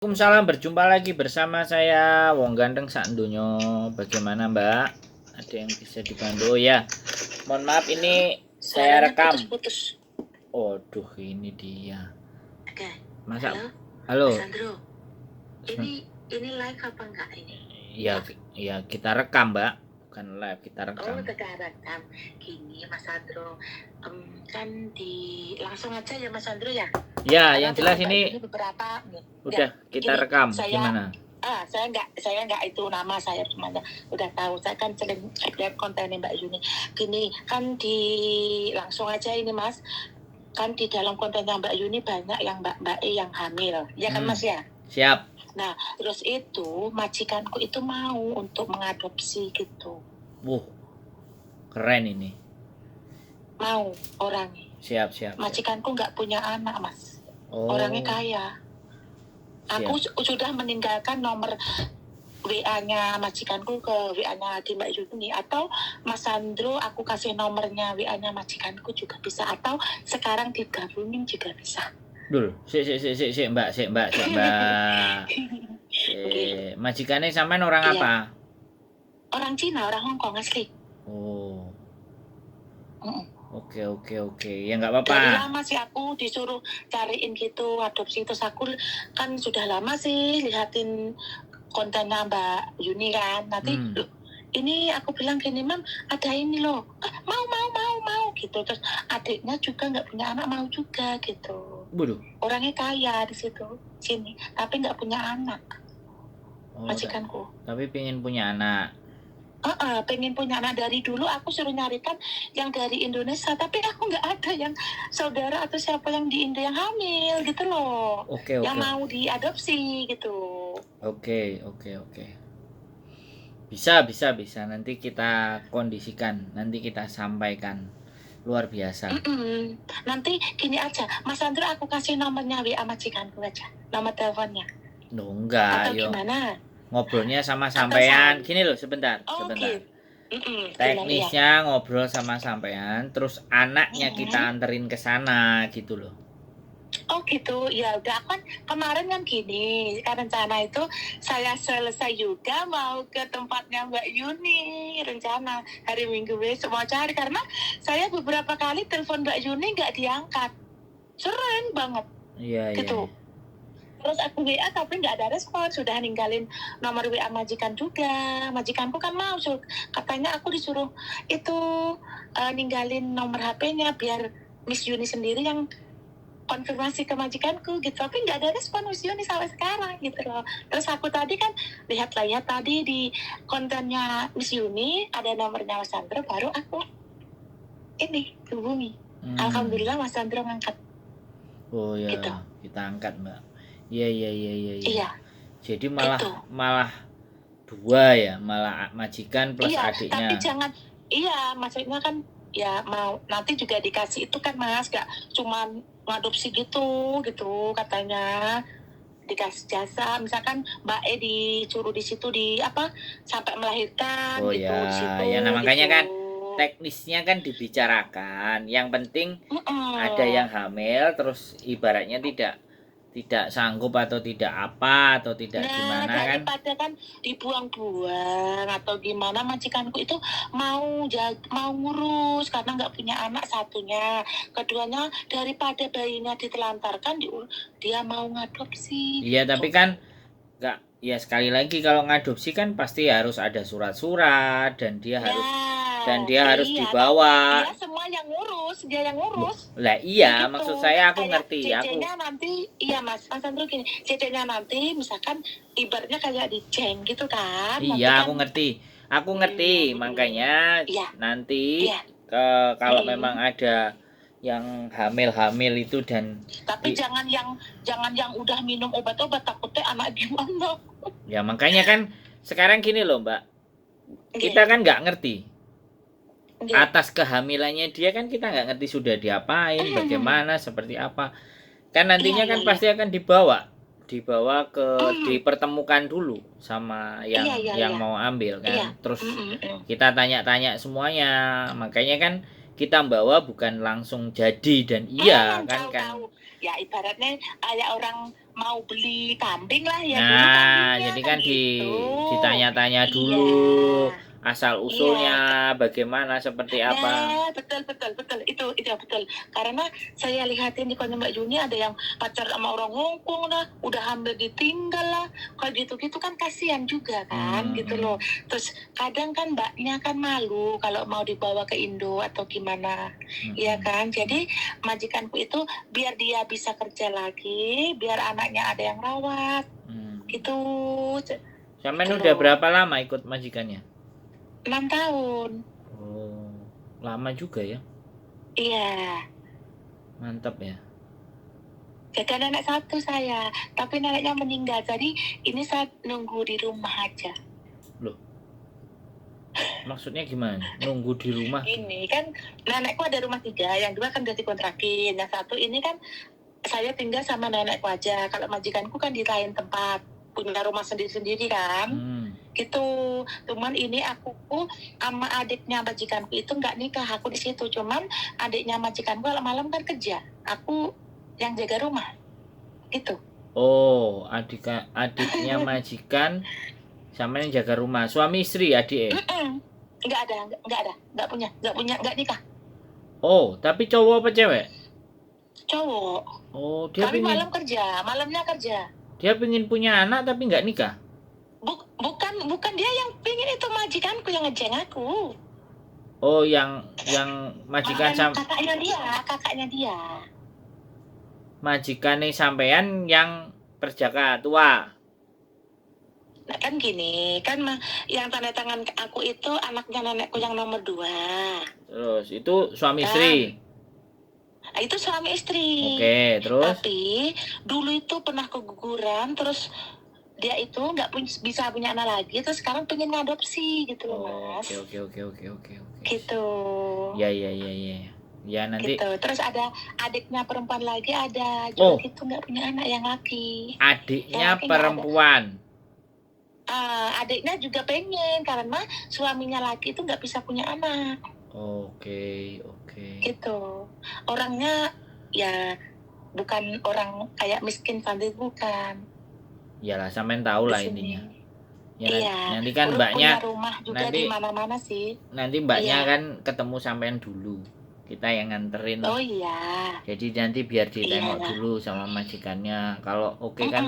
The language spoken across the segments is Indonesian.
Waalaikumsalam, berjumpa lagi bersama saya Wong Ganteng Sakdonyo. Bagaimana Mbak? Ada yang bisa dibantu? Ya, mohon maaf ini saya rekam. Putus-putus. Waduh, ini dia. Oke. Masa? Halo. Halo. Mas Sandro. Ini live apa enggak ini? Ya kita rekam Mbak, bukan live, kita rekam. Oh, kita rekam. Gini Mas Sandro, kan langsung aja ya Mas Sandro ya. Ya, yang jelas ini beberapa udah kita rekam. Gimana? Saya nggak itu nama saya cuma udah tahu. Saya kan sering lihat kontennya Mbak Yuni. Gini kan langsung aja ini Mas. Kan di dalam kontennya Mbak Yuni banyak yang Mbak E yang hamil, ya kan Mas ya? Siap. Nah, terus itu majikanku itu mau untuk mengadopsi gitu. Keren ini. Mau orangnya. Siap. Majikanku nggak punya anak Mas. Orangnya kaya. Aku sudah meninggalkan nomor WA-nya majikanku ke WA-nya di Mbak Yuni, atau Mas Sandro aku kasih nomornya WA-nya majikanku juga bisa, atau sekarang digabungin juga bisa. Dul, Mbak. Majikannya sampean orang apa? Orang Cina, orang Hong Kong asli. Oh. Oke. Ya nggak apa-apa. Dari lama sih aku disuruh cariin gitu adopsi, terus aku kan sudah lama sih lihatin kontennya Mbak Yuni kan. Nanti ini aku bilang gini, Mam, ada ini loh. Mau gitu. Terus adiknya juga nggak punya anak, mau juga gitu. Waduh. Orangnya kaya di situ sini, tapi nggak punya anak. Majikanku. Tapi pengen punya anak. Pengen punya anak. Dari dulu aku suruh nyarikan yang dari Indonesia, tapi aku nggak ada yang saudara atau siapa yang di Indo yang hamil gitu loh. Yang mau diadopsi gitu. Oke. Bisa. Nanti kita kondisikan, nanti kita sampaikan. Luar biasa. Nanti gini aja, Mas Sandro aku kasih nomornya WA majikanku aja, nomor teleponnya. Enggak, atau gimana? Ngobrolnya sama sampean. Gini loh, sebentar. Teknisnya ngobrol sama sampean, terus anaknya kita anterin ke sana gitu loh. Oh gitu, ya udah kan kemarin kan gini, kan rencana itu saya selesai juga mau ke tempatnya Mbak Yuni, rencana hari Minggu besok mau cari, karena saya beberapa kali telepon Mbak Yuni nggak diangkat, sering banget. Iya. Terus aku WA tapi nggak ada respon, sudah ninggalin nomor WA majikan juga. Majikanku kan mau, katanya aku disuruh itu ninggalin nomor HP-nya biar Miss Yuni sendiri yang konfirmasi ke majikanku gitu, tapi nggak ada respon Miss Yuni sampai sekarang gitu loh. Terus aku tadi kan lihat tadi di kontennya Miss Yuni ada nomornya Mas Sandro, baru aku ini hubungi. Alhamdulillah Mas Sandro ngangkat. Oh ya, gitu. Kita angkat Mbak. Iya. Jadi malah dua ya, malah majikan plus adiknya. Tapi jangan, maksudnya kan ya mau nanti juga dikasih itu kan Mas, gak cuma ngadopsi gitu katanya, dikasih jasa, misalkan Mbak E disuruh di situ sampai melahirkan gitu di situ. Ya makanya kan teknisnya kan dibicarakan. Yang penting ada yang hamil terus ibaratnya tidak sanggup atau tidak apa atau tidak gimana kan, daripada kan dibuang-buang atau gimana, majikanku itu mau ngurus karena nggak punya anak satunya, keduanya daripada bayinya ditelantarkan dia mau ngadopsi. Iya tapi kan nggak, ya sekali lagi kalau ngadopsi kan pasti harus ada surat-surat dan dia harus dibawa. Dia semua yang ngurus. Lah iya, begitu. Maksud saya aku ngerti. CC-nya nanti, Mas Sandro gini, CC-nya nanti misalkan ibaratnya kayak di Ceng gitu kan. Iya, aku ngerti. Makanya nanti kalau memang ada yang hamil itu dan tapi jangan yang udah minum obat-obat, takutnya anak gimana. Ya makanya kan sekarang gini loh Mbak, kita kan nggak ngerti atas kehamilannya dia, kan kita nggak ngerti sudah diapain, bagaimana, seperti apa. Kan nantinya kan pasti akan dibawa ke dipertemukan dulu sama yang mau ambil kan. Terus kita tanya-tanya semuanya. Makanya kan kita bawa bukan langsung jadi dan kan. Ya ibaratnya kayak orang mau beli kambing lah ya dulu Nah, kambingnya jadi kan kan gitu. ditanya-tanya dulu Iya, asal iya. usulnya bagaimana seperti apa. Nah, betul betul betul itu yang betul. Karena saya lihatin di konten Mbak Juni ada yang pacar sama orang Hongkong lah, udah hampir ditinggal lah. Kalau gitu-gitu kan kasihan juga kan, gitu loh. Terus kadang kan mbaknya kan malu kalau mau dibawa ke Indo atau gimana, ya kan. Jadi majikanku itu biar dia bisa kerja lagi, biar anaknya ada yang rawat, gitu. Sampean Gitu udah loh. berapa lama ikut majikannya? 6 tahun. Oh, lama juga ya. Iya. Mantap ya. Jadi ada anak satu saya, tapi neneknya meninggal. Jadi ini saya nunggu di rumah aja. Loh. Maksudnya gimana? Nunggu di rumah? Ini kan nenekku ada rumah 3, yang 2 kan udah dikontrakin. Yang 1 ini kan saya tinggal sama nenekku aja. Kalau majikanku kan di lain tempat, punya rumah sendiri-sendiri kan. Gitu. Cuman ini aku sama adiknya majikanku itu nggak nikah, aku di situ. Cuman adiknya majikanku kalau malam kan kerja. Aku yang jaga rumah. Gitu. Oh, adiknya majikan sama yang jaga rumah. Suami istri adik. Nggak ada, nggak nikah. Oh, tapi cowok apa cewek? Cowok. Oh, dia tapi pingin, malamnya kerja. dia pingin punya anak tapi nggak nikah. Bukan dia yang pingin, itu majikanku yang ngejeng aku. Oh, yang majikan sama kakaknya dia. Majikannya sampean yang perjaka tua. Nah, kan gini, kan yang tanda tangan aku itu anaknya nenekku yang nomor 2. Terus itu suami istri. Nah, itu suami istri. Oke, terus? Tapi dulu itu pernah keguguran, terus dia itu nggak bisa punya anak lagi, terus sekarang pengen ngadopsi gitu loh, Mas. Oke. Gitu. Ya. Ya nanti. Gitu. Terus ada adiknya perempuan lagi ada juga gitu, nggak punya anak yang laki. Adiknya perempuan. Adiknya juga pengen karena suaminya laki itu nggak bisa punya anak. Oke. Gitu. Orangnya ya bukan orang kayak miskin pandai, bukan. Iyalah, sampean tahu lah intinya. Ya, nanti kan mbaknya rumah juga nanti, di mana-mana sih. Nanti mbaknya kan ketemu sampean dulu. Kita yang nganterin. Oh iya. Jadi nanti biar ditengok dulu sama majikannya. Kalau oke kan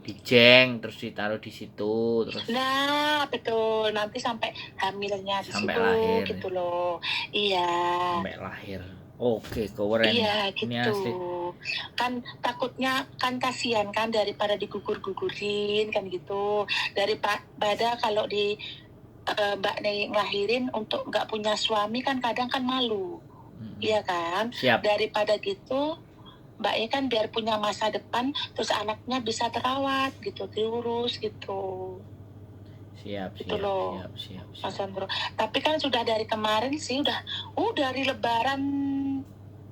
dijeng terus ditaruh di situ terus. Nah, betul. Nanti sampai hamilnya di sampai situ lahir. Gitu loh. Iya. Sampai lahir. Oke, keren. Iya, gitu. Kan takutnya kan kasihan kan daripada digugur-gugurin kan gitu. Daripada kalau di Mbak Nih ngelahirin untuk nggak punya suami kan kadang kan malu. Iya kan? Siap. Daripada gitu, Mbaknya kan biar punya masa depan, terus anaknya bisa terawat gitu, diurus gitu. Siap. Mas Sandro. Tapi kan sudah dari kemarin sih, dari Lebaran,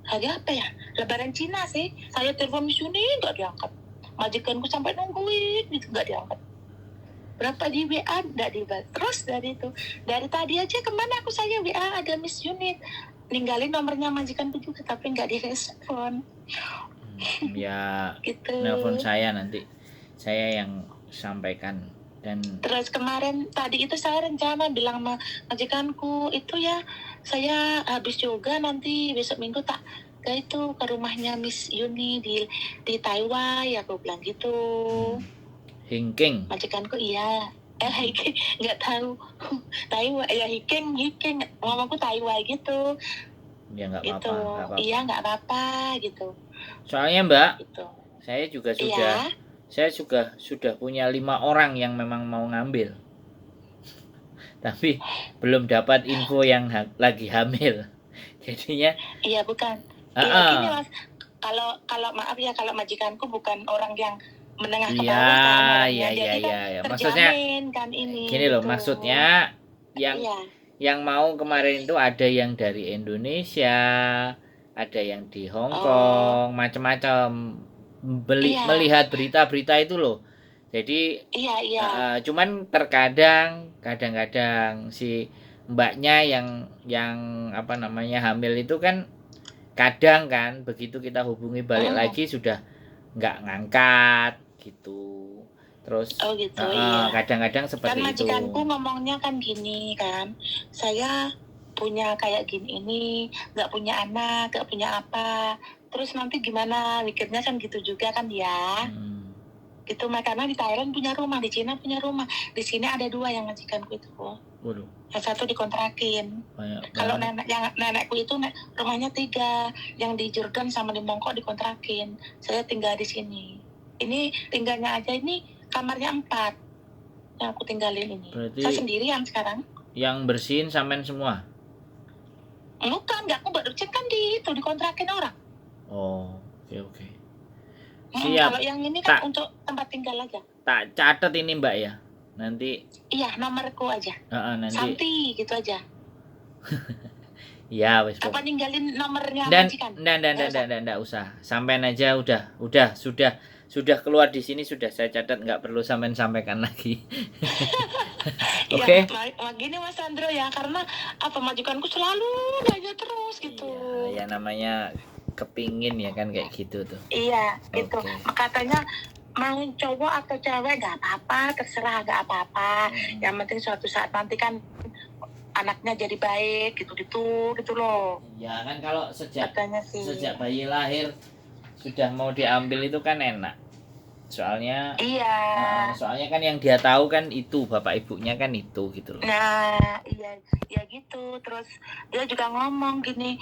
hari apa ya? Lebaran Cina sih. Saya telepon Miss Yuni nggak diangkat. Majikanku sampai nungguin gitu nggak diangkat. Berapa di WA nggak dibalas. Terus dari tadi aja kemana saya WA ada Miss Yuni. Ninggalin nomornya majikanku juga tapi nggak direspon. Ya gitu. Nelpon saya nanti, saya yang sampaikan. Dan terus kemarin tadi itu saya rencana bilang sama majikanku itu ya, saya habis yoga nanti besok minggu tak ke rumahnya Miss Yuni di Taiwan ya, aku bilang gitu. Hingking. Majikanku iya. Hiking nggak tahu. Taiwan ya, hiking ngomongku Taiwan gitu. Ya nggak apa-apa. Iya nggak apa-apa gitu. Soalnya Mbak, gitu. Saya juga sudah punya 5 orang yang memang mau ngambil. Tapi belum dapat info yang lagi hamil. Jadinya. Iya bukan. Gini Mas, kalau maaf ya, kalau majikanku bukan orang yang menengah ke bawah kan. Iya. Maksudnya kan ini. Gini loh, maksudnya yang mau kemarin itu ada yang dari Indonesia, ada yang di Hong Kong, macam-macam. Melihat berita-berita itu loh. Jadi cuman kadang-kadang si mbaknya yang hamil itu kan kadang kan begitu kita hubungi balik lagi sudah nggak ngangkat gitu. Terus Oh gitu, iya. kadang-kadang Kan seperti itu. majikanku ngomongnya kan gini kan, saya punya kayak gini ini, nggak punya anak, nggak punya apa, terus nanti gimana, mikirnya kan gitu juga kan ya. Gitu, karena di Thailand punya rumah, di Cina punya rumah, di sini ada 2 yang majikanku itu. Waduh, Yang satu dikontrakin. banyak Kalau banget. nenekku itu rumahnya 3, yang di Jordan sama di Mongkok dikontrakin. Saya tinggal di sini. Ini tinggalnya aja ini kamarnya 4 yang aku tinggalin ini. Berarti Saya sendirian sekarang. yang bersihin sampean semua? Bukan, nggak, aku baru cek kan dikontrakin orang. Oh, oke. Kalau yang ini kan Tak- untuk tempat tinggal aja. Tak catat ini Mbak ya. Nanti Iya, nomorku aja. nanti Santi gitu aja. ya wes. Apa ninggalin nomornya Dan majikan? enggak usah. Sampean aja udah sudah keluar di sini, sudah saya catat, nggak perlu sampean sampaikan lagi. Oke. Ya, gini Mas Sandro ya, karena apa majikanku selalu nanya terus gitu. Iya, ya namanya kepingin ya kan kayak gitu tuh. Iya, gitu. Oke. Katanya mau cowok atau cewek nggak apa-apa, terserah, nggak apa-apa. Yang penting suatu saat nanti kan anaknya jadi baik gitu loh. Ya kan kalau sejak Katanya sih. sejak bayi lahir sudah mau diambil itu kan enak. Soalnya Iya. soalnya kan yang dia tahu kan itu bapak ibunya kan itu gitu loh. Nah, iya gitu. Terus dia juga ngomong gini,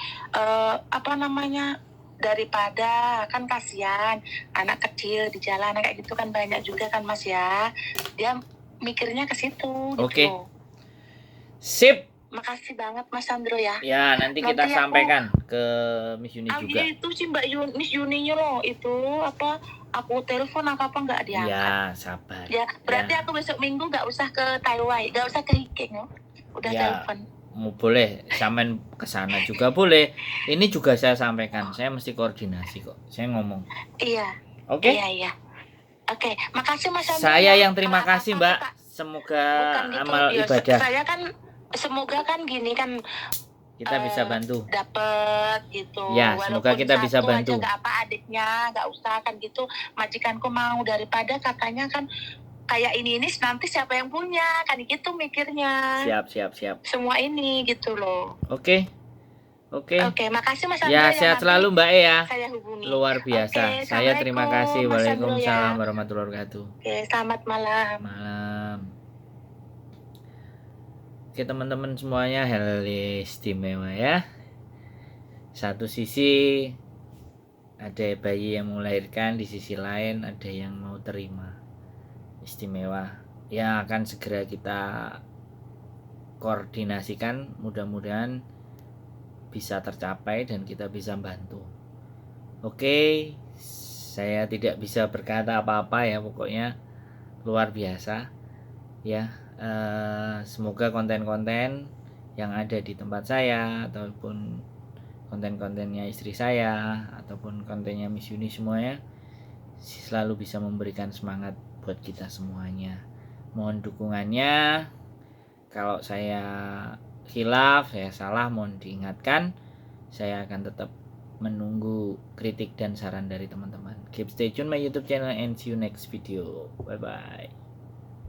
apa namanya, daripada kan kasihan anak kecil di jalan kayak gitu kan banyak juga kan Mas ya. Dia mikirnya ke situ Oke. gitu. Sip. Makasih banget Mas Sandro ya. Ya, nanti kita sampaikan ke Miss Yuni juga. Itu sih Mbak Miss Yuninya loh, itu apa, aku telepon apa nggak diangkat. Ya, sabar. Ya, berarti aku besok Minggu nggak usah ke Taiwan, nggak usah ke Hiking, udah telepon. Boleh, sampean ke sana juga boleh. Ini juga saya sampaikan, saya mesti koordinasi kok. Saya ngomong. Iya. Oke? Iya. Oke, makasih Mas Sandro. Saya yang terima kasih, Mbak. Semoga amal ibadah. Saya kan semoga kan gini kan kita bisa bantu. Dapat gitu. Ya, semoga kita bisa bantu. Nggak apa adiknya, nggak usah kan gitu. Majikanku mau, daripada katanya kan kayak ini nanti siapa yang punya kan gitu mikirnya. Siap. Semua ini gitu loh. Oke, makasih Mas Sandro. Ya, sehat selalu Mbak ya. Saya hubungi. Luar biasa. Saya terima kasih. Waalaikumsalam warahmatullahi wabarakatuh. Oke, selamat malam. Oke teman-teman semuanya, hal istimewa ya. Satu sisi ada bayi yang melahirkan, di sisi lain ada yang mau terima. Istimewa. Yang akan segera kita koordinasikan, mudah-mudahan bisa tercapai dan kita bisa bantu. Oke, saya tidak bisa berkata apa-apa ya, pokoknya luar biasa ya. Semoga konten-konten yang ada di tempat saya ataupun konten-kontennya istri saya ataupun kontennya Miss Yuni semuanya selalu bisa memberikan semangat buat kita semuanya. Mohon dukungannya. Kalau saya khilaf, saya salah, mohon diingatkan. Saya akan tetap menunggu kritik dan saran dari teman-teman. Keep stay tune my YouTube channel and see you next video. Bye bye.